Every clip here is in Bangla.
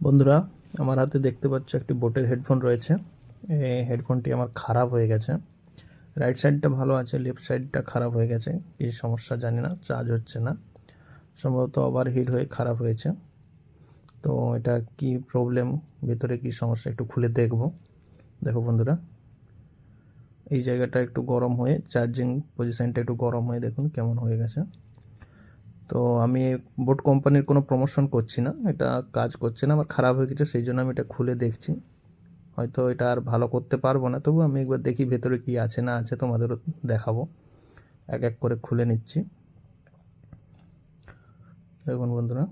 বন্ধুরা, আমার হাতে দেখতে পাচ্ছ একটি বোটের হেডফোন রয়েছে। এই হেডফোনটি আমার খারাপ হয়ে গেছে। রাইট সাইডটা ভালো আছে, লেফট সাইডটা খারাপ হয়ে গেছে। কী সমস্যা জানি না, চার্জ হচ্ছে না, সম্ভবত ওভারহিট হয়ে খারাপ হয়েছে। তো এটা কি প্রবলেম, ভেতরে কি সমস্যা একটু খুলে দেখব। দেখো বন্ধুরা, এই জায়গাটা একটু গরম হয়ে, চার্জিং পজিশনটা একটু গরম হয়ে দেখুন কেমন হয়ে গেছে। তো আমি বোট কোম্পানির কোনো প্রমোশন করছি না, এটা কাজ করছে না, আমার খারাপ হয়ে গেছে, সেই জন্য আমি এটা খুলে দেখছি। হয়তো এটা আর ভালো করতে পারবো না, তবু আমি একবার দেখি ভেতরে কি আছে না আছে, তোমাদেরও দেখাবো। এক এক করে খুলে নিচ্ছি। দেখুন বন্ধুরা,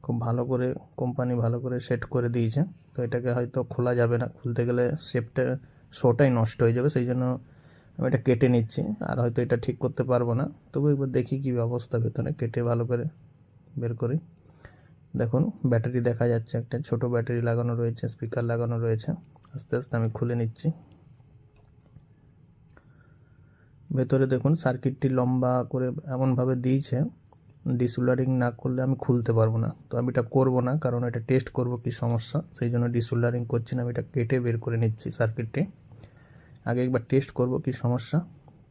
খুব ভালো করে কোম্পানি ভালো করে সেট করে দিয়েছে। তো এটাকে হয়তো খোলা যাবে না, খুলতে গেলে শেপটা শোটাই নষ্ট হয়ে যাবে, সেই জন্য আমি এটা কেটে নিচ্ছি। আর হয়তো এটা ঠিক করতে পারবো না, তবু একবার দেখি কী অবস্থা ভেতরে, কেটে ভালো করে বের করি। দেখুন ব্যাটারি দেখা যাচ্ছে, একটা ছোট ব্যাটারি লাগানো রয়েছে, স্পিকার লাগানো রয়েছে। আস্তে আস্তে আমি খুলে নিচ্ছি। ভেতরে দেখুন সার্কিটটি লম্বা করে এমনভাবে দিয়েছে, ডিসোল্ডারিং না করলে আমি খুলতে পারবো না। তো আমি এটা করবো না, কারণ এটা টেস্ট করব কি সমস্যা, সেই জন্য ডিসোল্ডারিং করছি না। আমি এটা কেটে বের করে নিচ্ছি সার্কিটটি। আগে একবার টেস্ট করব কি সমস্যা,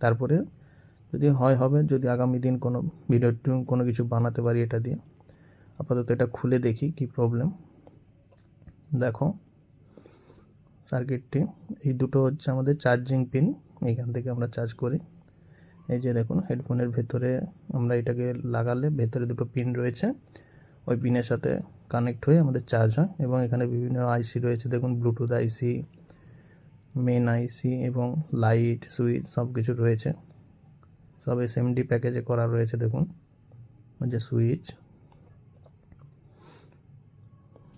তারপরে যদি হয় হবে, যদি আগামী দিন কোনো ভিডিও কোনো কিছু বানাতে পারি এটা দিয়ে। আপাতত এটা খুলে দেখি কি প্রবলেম। দেখো সার্কিটটি, এই দুটো হচ্ছে আমাদের চার্জিং পিন, এইখান থেকে আমরা চার্জ করি। এই যে দেখুন হেডফোনের ভেতরে আমরা এটাকে লাগালে ভেতরে দুটো পিন রয়েছে, ওই পিনের সাথে কানেক্ট হয়ে আমাদের চার্জ হয়। এবং এখানে বিভিন্ন আইসি রয়েছে, দেখুন ব্লুটুথ আইসি, মেন আইসি এবং লাইট সুইচ সব কিছু রয়েছে। সব এসএমডি প্যাকেজে করা রয়েছে। দেখুন ওই যে সুইচ,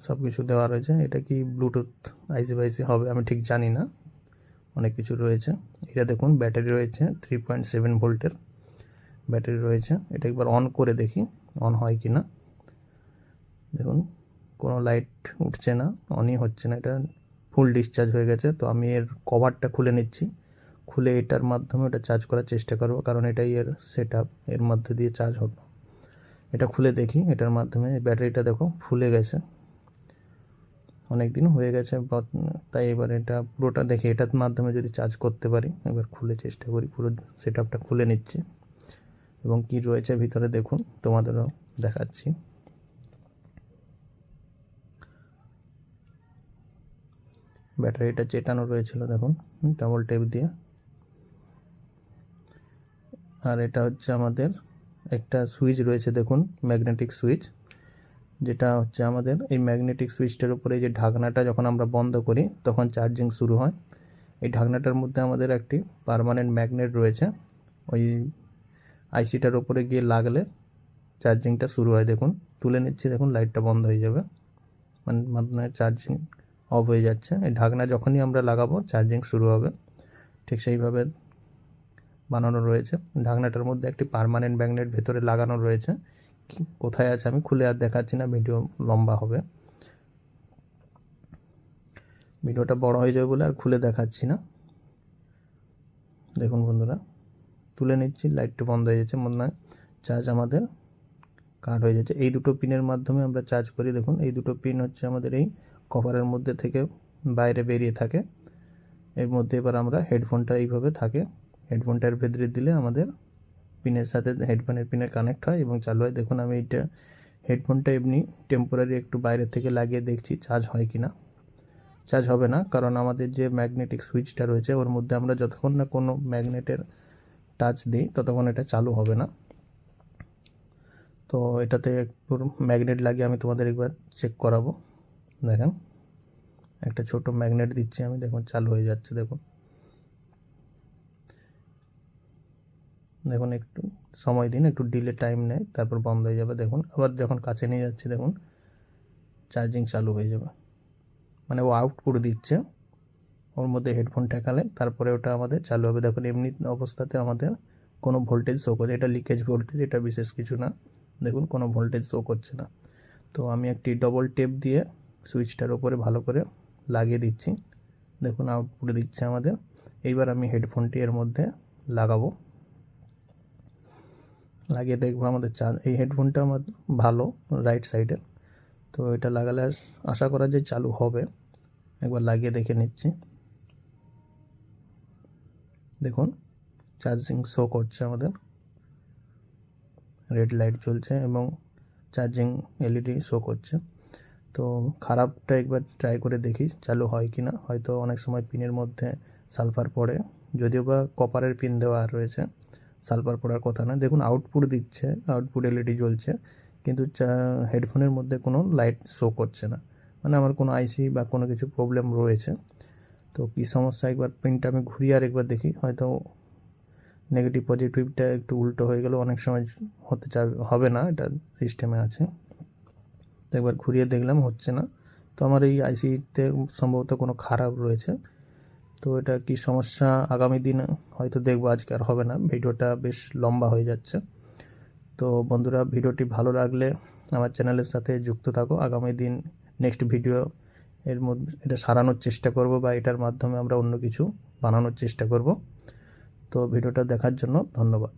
সব কিছু দেওয়া রয়েছে। এটা কি ব্লুটুথ আইসি বাইসি হবে আমি ঠিক জানি না, অনেক কিছু রয়েছে। এটা দেখুন ব্যাটারি রয়েছে 3.7 ভোল্টের ব্যাটারি রয়েছে। এটা একবার অন করে দেখি অন হয় কি না। দেখুন কোনো লাইট উঠছে না, অনই হচ্ছে না, এটা ফুল ডিসচার্জ হয়ে গেছে। তো আমি এর কভারটা খুলে নিচ্ছি, খুলে এটার মাধ্যমে ওটা চার্জ করার চেষ্টা করব, কারণ এটাই এর সেট আপ, এর মধ্যে দিয়ে চার্জ হতো। এটা খুলে দেখি, এটার মাধ্যমে ব্যাটারিটা দেখো ফুলে গেছে, অনেক দিন হয়ে গেছে। তাই এবার এটা পুরোটা দেখি, এটার মাধ্যমে যদি চার্জ করতে পারি। এবার খুলে চেষ্টা করি, পুরো সেট আপটা খুলে নিচ্ছি এবং কি রয়েছে ভিতরে দেখুন, তোমাদেরও দেখাচ্ছি। ব্যাটারিটা চেটানো রয়েছিল দেখুন ডাবল টেপ দিয়ে। আর এটা হচ্ছে আমাদের একটা সুইচ রয়েছে দেখুন, ম্যাগনেটিক সুইচ, যেটা হচ্ছে আমাদের এই ম্যাগনেটিক সুইচটার উপরে যে ঢাকনাটা যখন আমরা বন্ধ করি তখন চার্জিং শুরু হয়। এই ঢাকনাটার মধ্যে আমাদের একটি পার্মানেন্ট ম্যাগনেট রয়েছে, ওই আইসিটার উপরে গিয়ে লাগলে চার্জিংটা শুরু হয়। দেখুন তুলে নিচ্ছি, দেখুন লাইটটা বন্ধ হয়ে যাবে, মানে চার্জিং অফ হয়ে যাচ্ছে। এই ঢাকনা যখনই আমরা লাগাবো চার্জিং শুরু হবে, ঠিক সেইভাবে বানানো রয়েছে। ঢাকনাটার মধ্যে একটি পার্মানেন্ট ম্যাগনেট ভেতরে লাগানো রয়েছে, কোথায় আছে আমি খুলে আর দেখাচ্ছি না, ভিডিও লম্বা হবে, ভিডিওটা বড় হয়ে যাবে বলে আর খুলে দেখাচ্ছি না। দেখুন বন্ধুরা, তুলে নিচ্ছি, লাইটটা বন্ধ হয়ে যাচ্ছে, মনে হয় চার্জ আমাদের কাট হয়ে যাচ্ছে। এই দুটো পিনের মাধ্যমে আমরা চার্জ করি। দেখুন এই দুটো পিন হচ্ছে আমাদের এই কভারের মধ্যে থেকে বাইরে বেরিয়ে থাকে, এর মধ্যে এবার আমরা হেডফোনটা এইভাবে থাকে, হেডফোনটার ভেতরে দিলে আমাদের পিনের সাথে হেডফোনের পিনে কানেক্ট হয় এবং চালু হয়। দেখুন আমি এইটা হেডফোনটা এমনি টেম্পোরারি একটু বাইরে থেকে লাগিয়ে দেখছি চার্জ হয় কি না। চার্জ হবে না, কারণ আমাদের যে ম্যাগনেটিক সুইচটা রয়েছে ওর মধ্যে আমরা যতক্ষণ না কোনো ম্যাগনেটের টাচ দিই ততক্ষণ এটা চালু হবে না। তো এটাতে একটু ম্যাগনেট লাগিয়ে আমি তোমাদের একবার চেক করাবো। দেখেন একটা ছোট ম্যাগনেট দিচ্ছি আমি, দেখুন চালু হয়ে যাচ্ছে। দেখুন দেখুন একটু সময় দিন, একটু ডিলে টাইম নেয়, তারপর বন্ধ হয়ে যাবে। দেখুন আবার যখন কাছে নিয়ে যাচ্ছি দেখুন চার্জিং চালু হয়ে যাবে, মানে ও আউটপুট দিচ্ছে, ওর মধ্যে হেডফোন ঠেকালে তারপরে ওটা আমাদের চালু হবে। দেখুন এমনি অবস্থাতে আমাদের কোনো ভোল্টেজ শো করছে, এটা লিকেজ ভোল্টেজ, এটা বিশেষ কিছু না। দেখুন কোনো ভোল্টেজ শো করছে না। তো আমি একটি ডবল টেপ দিয়ে সুইচটার ওপরে ভালো করে লাগিয়ে দিচ্ছি, দেখুন আউটপুট দিচ্ছে আমাদের। এইবার আমি হেডফোনটি এর মধ্যে লাগাবো, লাগিয়ে দেখবো আমাদের চার্জ। এই হেডফোনটা আমার ভালো রাইট সাইডের, তো তো এটা লাগালে আশা করা যায় চালু হবে। একবার লাগিয়ে দেখে নিচ্ছি। দেখুন চার্জিং শো করছে, আমাদের রেড লাইট জ্বলছে এবং চার্জিং এলইডি শো করছে। তো খারাপটা একবার ট্রাই করে দেখি চালু হয় কি না। হয়তো অনেক সময় পিনের মধ্যে সালফার পড়ে, যদিও বা কপারের পিন দেওয়া রয়েছে, সালফার পড়ার কথা না। দেখুন আউটপুট দিচ্ছে, আউটপুট এলইডি জ্বলছে, কিন্তু হেডফোনের মধ্যে কোনো লাইট শো করছে না, মানে আমার কোনো আইসি বা কোনো কিছু প্রবলেম রয়েছে। তো কী সমস্যা, একবার পিনটা আমি ঘুরিয়ে আর একবার দেখি, হয়তো নেগেটিভ পজিটিভটা একটু উল্টো হয়ে গেলেও অনেক সময় হবে না, এটা সিস্টেমে আছে। তো একবার ঘুরিয়ে দেখলাম হচ্ছে না। তো আমার এই আইসিতে সম্ভবত কোনো খারাপ রয়েছে। তো এটা কি সমস্যা আগামী দিনে হয়তো দেখবো, আজকে আর হবে না, ভিডিওটা বেশ লম্বা হয়ে যাচ্ছে। তো বন্ধুরা, ভিডিওটি ভালো লাগলে আমার চ্যানেলের সাথে যুক্ত থাকো। আগামী দিন নেক্সট ভিডিও এর মধ্যে এটা সারানোর চেষ্টা করব, বা এটার মাধ্যমে আমরা অন্য কিছু বানানোর চেষ্টা করব। তো ভিডিওটা দেখার জন্য ধন্যবাদ।